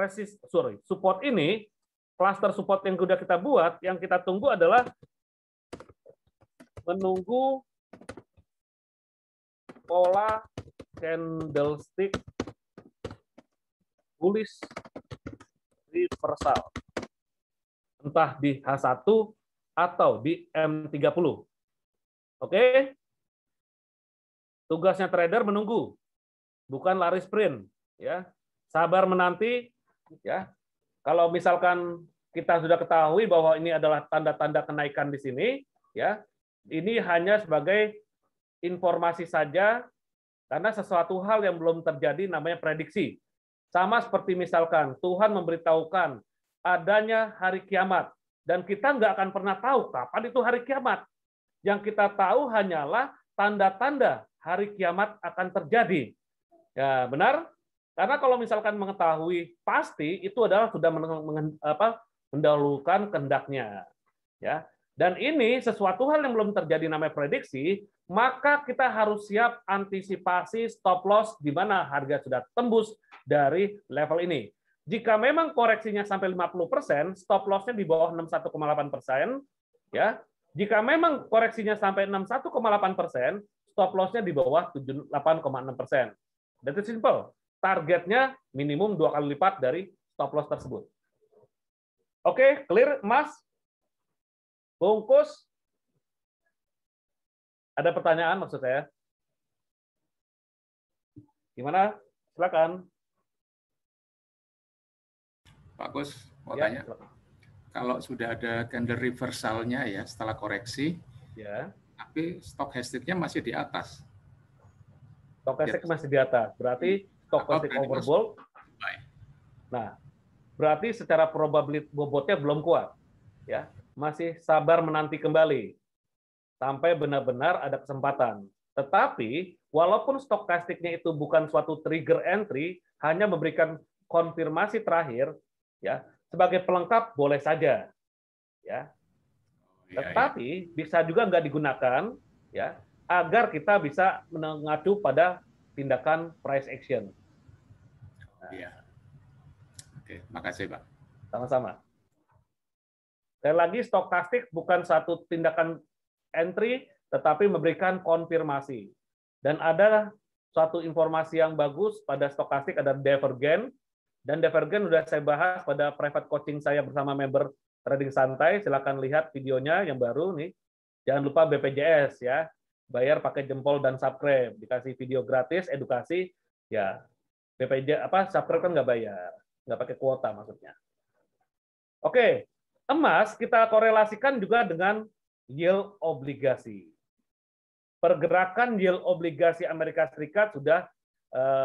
support ini, cluster support yang sudah kita buat, yang kita tunggu adalah menunggu pola candlestick bullish reversal. Entah di H1 atau di M30. Oke? Tugasnya trader menunggu, bukan lari sprint, ya. Sabar menanti, ya. Kalau misalkan kita sudah ketahui bahwa ini adalah tanda-tanda kenaikan di sini, ya. Ini hanya sebagai informasi saja karena sesuatu hal yang belum terjadi namanya prediksi. Sama seperti misalkan Tuhan memberitahukan adanya hari kiamat dan kita nggak akan pernah tahu kapan itu hari kiamat. Yang kita tahu hanyalah tanda-tanda hari kiamat akan terjadi. Ya, benar? Karena kalau misalkan mengetahui pasti itu adalah sudah mendahulukan kehendaknya. Ya. Dan ini sesuatu hal yang belum terjadi namanya prediksi, maka kita harus siap antisipasi stop loss di mana harga sudah tembus dari level ini. Jika memang koreksinya sampai 50%, stop loss-nya di bawah 61,8%, ya. Jika memang koreksinya sampai 61,8%, stop loss-nya di bawah 78,6%. That's simple. Targetnya minimum 2 kali lipat dari stop loss tersebut. Oke, clear, Mas? Bungkus? Ada pertanyaan maksud saya? Gimana? Silakan. Pak Gus, mau Ya, tanya. silakan. Kalau sudah ada candle reversalnya ya setelah koreksi, Ya. tapi stochastic-nya masih di atas. Stochastic masih di atas. Berarti stochastic overbought. Nah, berarti secara probability bobotnya belum kuat. Ya, masih sabar menanti kembali sampai benar-benar ada kesempatan. Tetapi walaupun stokastiknya itu bukan suatu trigger entry, hanya memberikan konfirmasi terakhir, ya, sebagai pelengkap boleh saja, ya. Tetapi bisa juga nggak digunakan, ya, agar kita bisa mengacu pada tindakan price action. Iya. Oke, makasih Pak. Sama-sama. Sekali lagi, stokastik bukan satu tindakan entry, tetapi memberikan konfirmasi. Dan ada suatu informasi yang bagus pada stokastik, ada divergen. Dan divergen sudah saya bahas pada private coaching saya bersama member Trading Santai. Silakan lihat videonya yang baru nih. Jangan lupa BPJS ya, bayar pakai jempol dan subscribe. Dikasih video gratis, edukasi, ya subscribe kan nggak bayar, nggak pakai kuota maksudnya. Oke, emas kita korelasikan juga dengan yield obligasi. Pergerakan yield obligasi Amerika Serikat sudah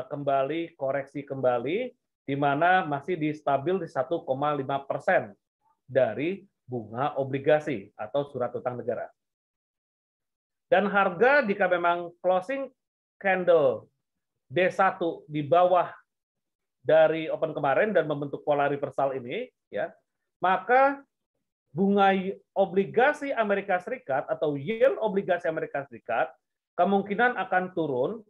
kembali koreksi kembali, di mana masih stabil di 1,5% dari bunga obligasi atau surat utang negara. Dan harga jika memang closing candle D1 di bawah dari open kemarin dan membentuk pola reversal ini, ya, maka bunga obligasi Amerika Serikat atau yield obligasi Amerika Serikat kemungkinan akan turun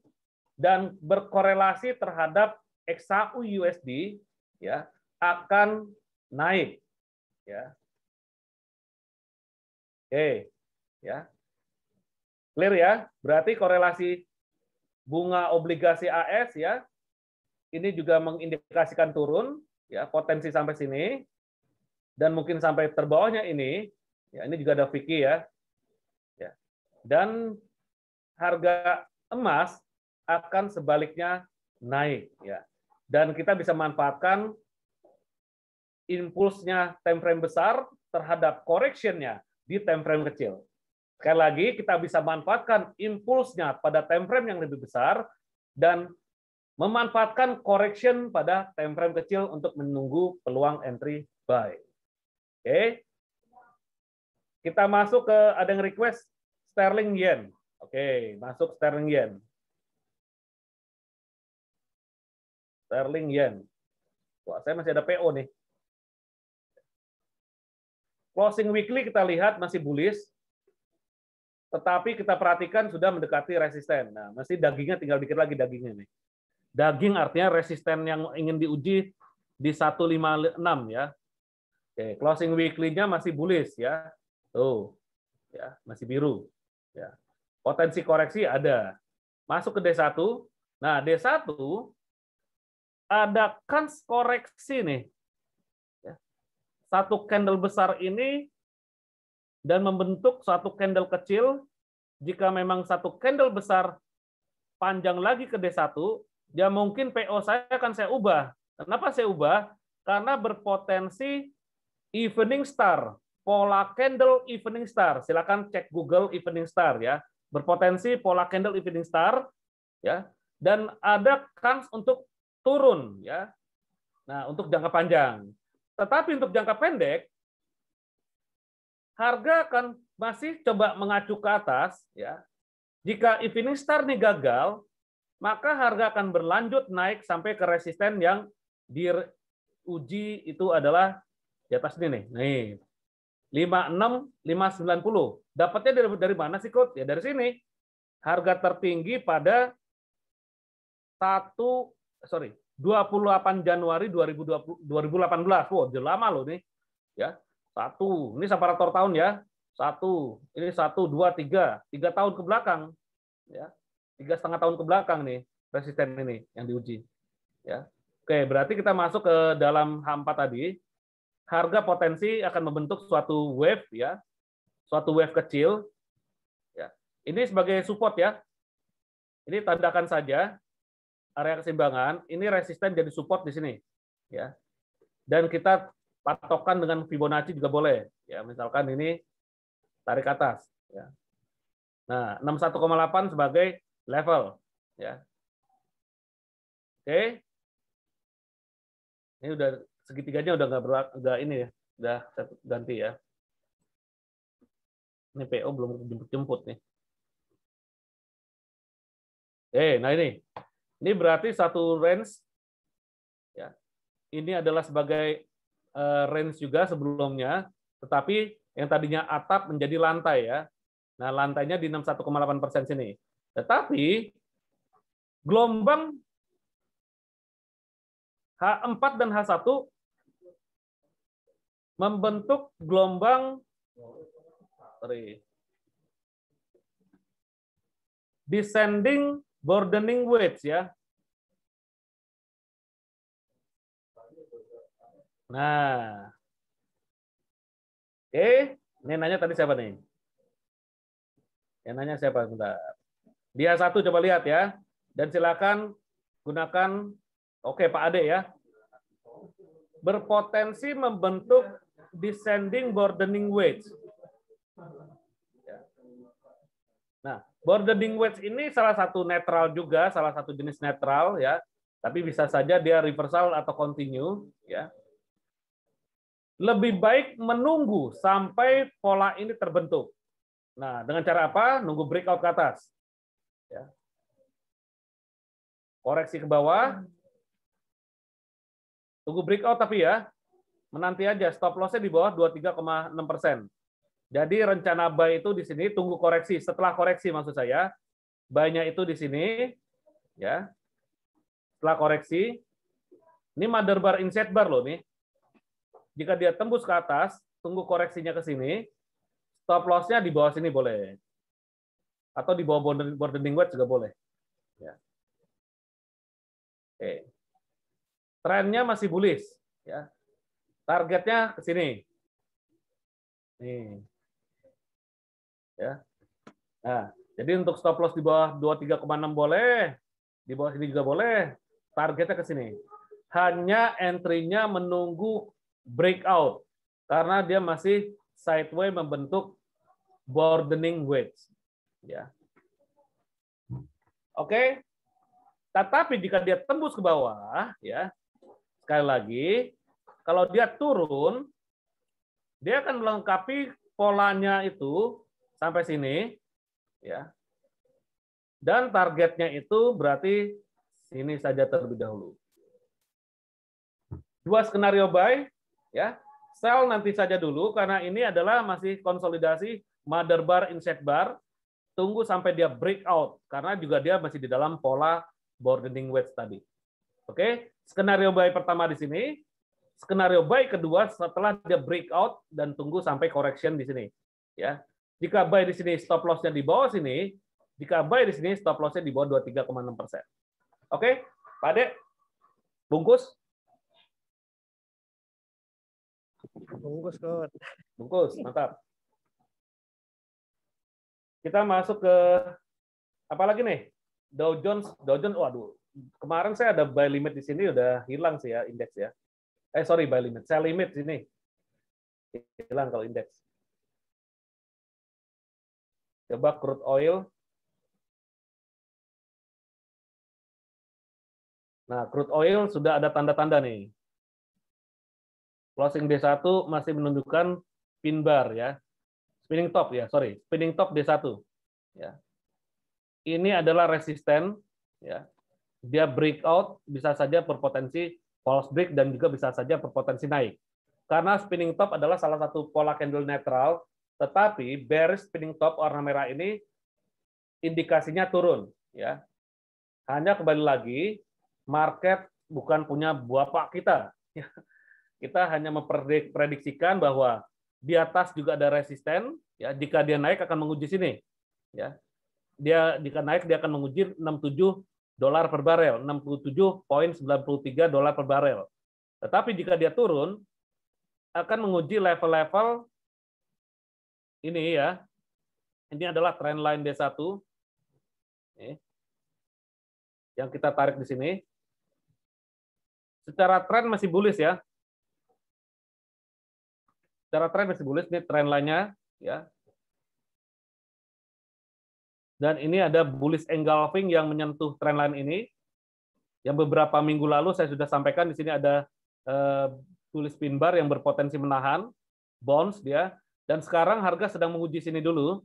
dan berkorelasi terhadap XAU USD, ya, akan naik, ya. Oke, ya. Clear ya? Berarti korelasi bunga obligasi AS, ya, ini juga mengindikasikan turun, ya, potensi sampai sini. Dan mungkin sampai terbawahnya ini, ya, ini juga ada Vicky, ya. Ya. Dan harga emas akan sebaliknya naik, ya. Dan kita bisa manfaatkan impulsnya time frame besar terhadap correction-nya di time frame kecil. Sekali lagi, kita bisa manfaatkan impulsnya pada time frame yang lebih besar dan memanfaatkan correction pada time frame kecil untuk menunggu peluang entry buy. Oke, kita masuk ke ada yang request sterling yen. Oke, masuk sterling yen. Sterling yen. Wah, saya masih ada PO nih. Closing weekly kita lihat masih bullish, tetapi kita perhatikan sudah mendekati resisten. Nah, masih dagingnya tinggal dikit lagi dagingnya nih. Daging artinya resisten yang ingin diuji di 156 ya. Oke, closing weekly-nya masih bullish ya. Tuh. Ya, masih biru. Ya. Potensi koreksi ada. Masuk ke D1. Nah, D1 ada kans koreksi nih. Ya. Satu candle besar ini dan membentuk satu candle kecil. Jika memang satu candle besar panjang lagi ke D1, ya mungkin PO saya akan saya ubah. Kenapa saya ubah? Karena berpotensi evening star, pola candle evening star. Silakan cek Google evening star ya. Berpotensi pola candle evening star ya, dan ada kans untuk turun ya. Nah, untuk jangka panjang. Tetapi untuk jangka pendek harga akan masih coba mengacu ke atas ya. Jika evening star nih gagal, maka harga akan berlanjut naik sampai ke resisten yang diuji itu adalah di atas ini nih. 56 590. Dapatnya dari mana sih, Coach? Ya dari sini. Harga tertinggi pada 28 Januari 2018. Wow, udah lama loh nih. Ya. 1. Ini separator tahun ya. 1. Ini 1 2 3. 3 tahun ke belakang. Ya. 3,5 tahun ke belakang nih resisten ini yang diuji. Ya. Oke, berarti kita masuk ke dalam H4 tadi. Harga potensi akan membentuk suatu wave ya, suatu wave kecil. Ya. Ini sebagai support ya. Ini tandakan saja area keseimbangan. Ini resisten jadi support di sini. Ya. Dan kita patokan dengan Fibonacci juga boleh. Ya, misalkan ini tarik atas. Ya. Nah, 61,8 sebagai level. Ya. Oke. Ini udah segitiganya udah nggak ini ya, udah saya ganti ya. Ini PO belum jemput-jemput nih. Nah ini berarti satu range ya. Ini adalah sebagai range juga sebelumnya, tetapi yang tadinya atap menjadi lantai ya. Nah lantainya di 61,8% sini. Tetapi gelombang H4 dan H1 membentuk gelombang descending broadening wedge ya. Nah, ini nanya tadi siapa nih? Yang nanya siapa? Bentar. Dia satu coba lihat ya, dan silakan gunakan. Oke, Pak Ade ya. Berpotensi membentuk descending broadening wedge. Nah, broadening wedge ini salah satu netral juga, salah satu jenis netral ya. Tapi bisa saja dia reversal atau continue ya. Lebih baik menunggu sampai pola ini terbentuk. Nah, dengan cara apa? Nunggu breakout ke atas. Ya. Koreksi ke bawah. Tunggu breakout tapi ya, menanti aja stop loss-nya di bawah 23,6%. Jadi rencana buy itu di sini tunggu koreksi. Setelah koreksi maksud saya, buy-nya itu di sini ya. Setelah koreksi, ini mother bar inside bar loh nih. Jika dia tembus ke atas, tunggu koreksinya ke sini. Stop loss-nya di bawah sini boleh. Atau di bawah broadening wedge juga boleh. Ya. Oke. Trennya masih bullish ya. Targetnya ke sini. Nih. Ya. Nah, jadi untuk stop loss di bawah 23,6 boleh, di bawah sini juga boleh. Targetnya ke sini. Hanya entry-nya menunggu breakout karena dia masih sideways membentuk broadening wedge. Ya. Oke. Tetapi jika dia tembus ke bawah, ya, sekali lagi, kalau dia turun, dia akan melengkapi polanya itu sampai sini, ya. Dan targetnya itu berarti sini saja terlebih dahulu. Dua skenario buy, ya. Sell nanti saja dulu karena ini adalah masih konsolidasi mother bar inside bar. Tunggu sampai dia breakout karena juga dia masih di dalam pola broadening wedge tadi. Oke, skenario buy pertama di sini. Skenario buy kedua setelah dia breakout dan tunggu sampai correction di sini. Ya, jika buy di sini stop loss-nya di bawah sini, jika buy di sini stop loss-nya di bawah 23,6%. Oke, Pak Ade, bungkus. Bungkus, Coach. Bungkus, mantap. Kita masuk ke apa lagi nih? Dow Jones, waduh. Kemarin saya ada buy limit di sini udah hilang sih ya indeks ya. Sorry, buy limit, sell limit sini. Hilang kalau indeks. Coba crude oil. Nah, crude oil sudah ada tanda-tanda nih. Closing D1 masih menunjukkan pin bar ya. Spinning top ya, sorry. Spinning top D1. Ya. Ini adalah resisten ya. Dia breakout bisa saja berpotensi false break dan juga bisa saja berpotensi naik. Karena spinning top adalah salah satu pola candle netral, tetapi bearish spinning top warna merah ini indikasinya turun ya. Hanya kembali lagi market bukan punya bapak kita. Kita hanya memprediksikan bahwa di atas juga ada resisten ya, jika dia naik akan menguji sini ya. Dia jika naik dia akan menguji 67 dolar per barel, 67,93 dolar per barel. Tetapi jika dia turun, akan menguji level-level ini ya. Ini adalah trendline D1. Yang kita tarik di sini. Secara tren masih bullish ya. Secara tren masih bullish, ini trendline-nya ya. Dan ini ada bullish engulfing yang menyentuh trendline ini. Yang beberapa minggu lalu saya sudah sampaikan di sini ada bullish pin bar yang berpotensi menahan bounce dia. Dan sekarang harga sedang menguji sini dulu.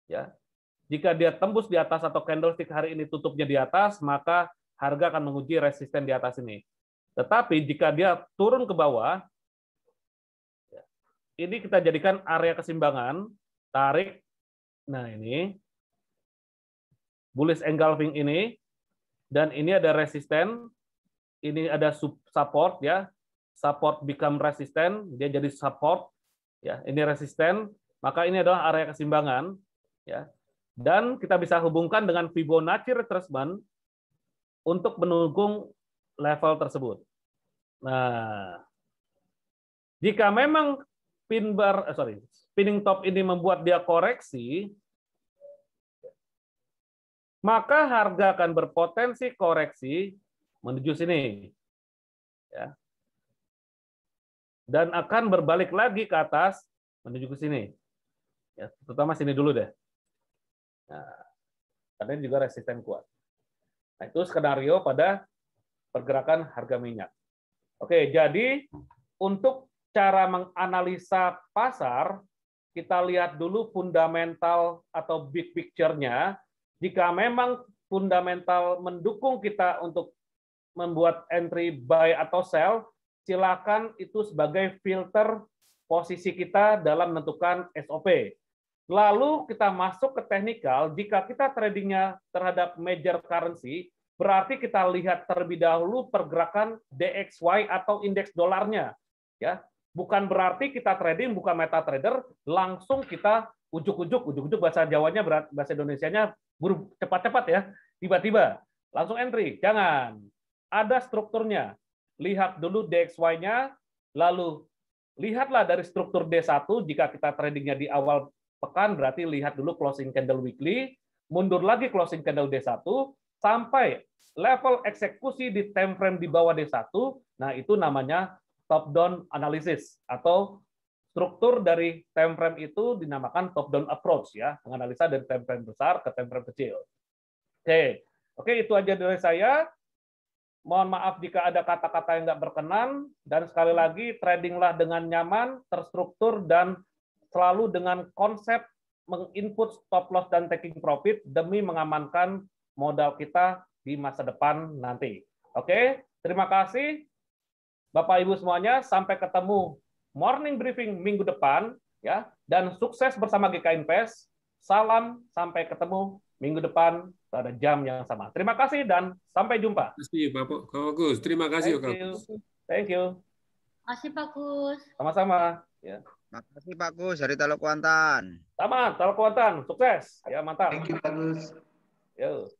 Ya, jika dia tembus di atas atau candlestick hari ini tutupnya di atas, maka harga akan menguji resisten di atas ini. Tetapi jika dia turun ke bawah, ini kita jadikan area keseimbangan, tarik. Nah ini bullish engulfing ini, dan ini ada resisten, ini ada support ya, support become resisten, dia jadi support, ya ini resisten, maka ini adalah area keseimbangan, ya, dan kita bisa hubungkan dengan Fibonacci retracement untuk mendukung level tersebut. Nah, jika memang spinning top ini membuat dia koreksi, maka harga akan berpotensi koreksi menuju sini. Ya. Dan akan berbalik lagi ke atas menuju ke sini. Ya, terutama sini dulu deh. Nah, karena ini juga resisten kuat. Nah, itu skenario pada pergerakan harga minyak. Oke, jadi untuk cara menganalisa pasar, kita lihat dulu fundamental atau big picture-nya. Jika memang fundamental mendukung kita untuk membuat entry buy atau sell, silakan itu sebagai filter posisi kita dalam menentukan SOP. Lalu kita masuk ke technical, jika kita tradingnya terhadap major currency, berarti kita lihat terlebih dahulu pergerakan DXY atau indeks dolarnya. Ya, bukan berarti kita trading bukan MetaTrader langsung kita ujuk-ujuk bahasa Jawanya, bahasa Indonesianya buru cepat-cepat ya, tiba-tiba langsung entry. Jangan. Ada strukturnya. Lihat dulu DXY-nya, lalu lihatlah dari struktur D1 jika kita tradingnya di awal pekan, berarti lihat dulu closing candle weekly, mundur lagi closing candle D1, sampai level eksekusi di time frame di bawah D1, nah itu namanya top down analysis, atau struktur dari time frame itu dinamakan top down approach, ya, menganalisa dari time frame besar ke time frame kecil. Oke, itu aja dari saya. Mohon maaf jika ada kata-kata yang nggak berkenan, dan sekali lagi tradinglah dengan nyaman, terstruktur, dan selalu dengan konsep menginput stop loss dan taking profit demi mengamankan modal kita di masa depan nanti. Oke, terima kasih Bapak Ibu semuanya, sampai ketemu morning briefing minggu depan ya, dan sukses bersama GK Invest. Salam, sampai ketemu minggu depan pada jam yang sama. Terima kasih dan sampai jumpa. Terima kasih Bapak Gus. Terima kasih Kak Gus. Thank you. Makasih Pak Gus. Sama-sama. Ya. Makasih Pak Gus dari Teluk Kuantan. Sama, Teluk Kuantan. Sukses. Ya, mantap. Thank you, Pak Gus. Yo.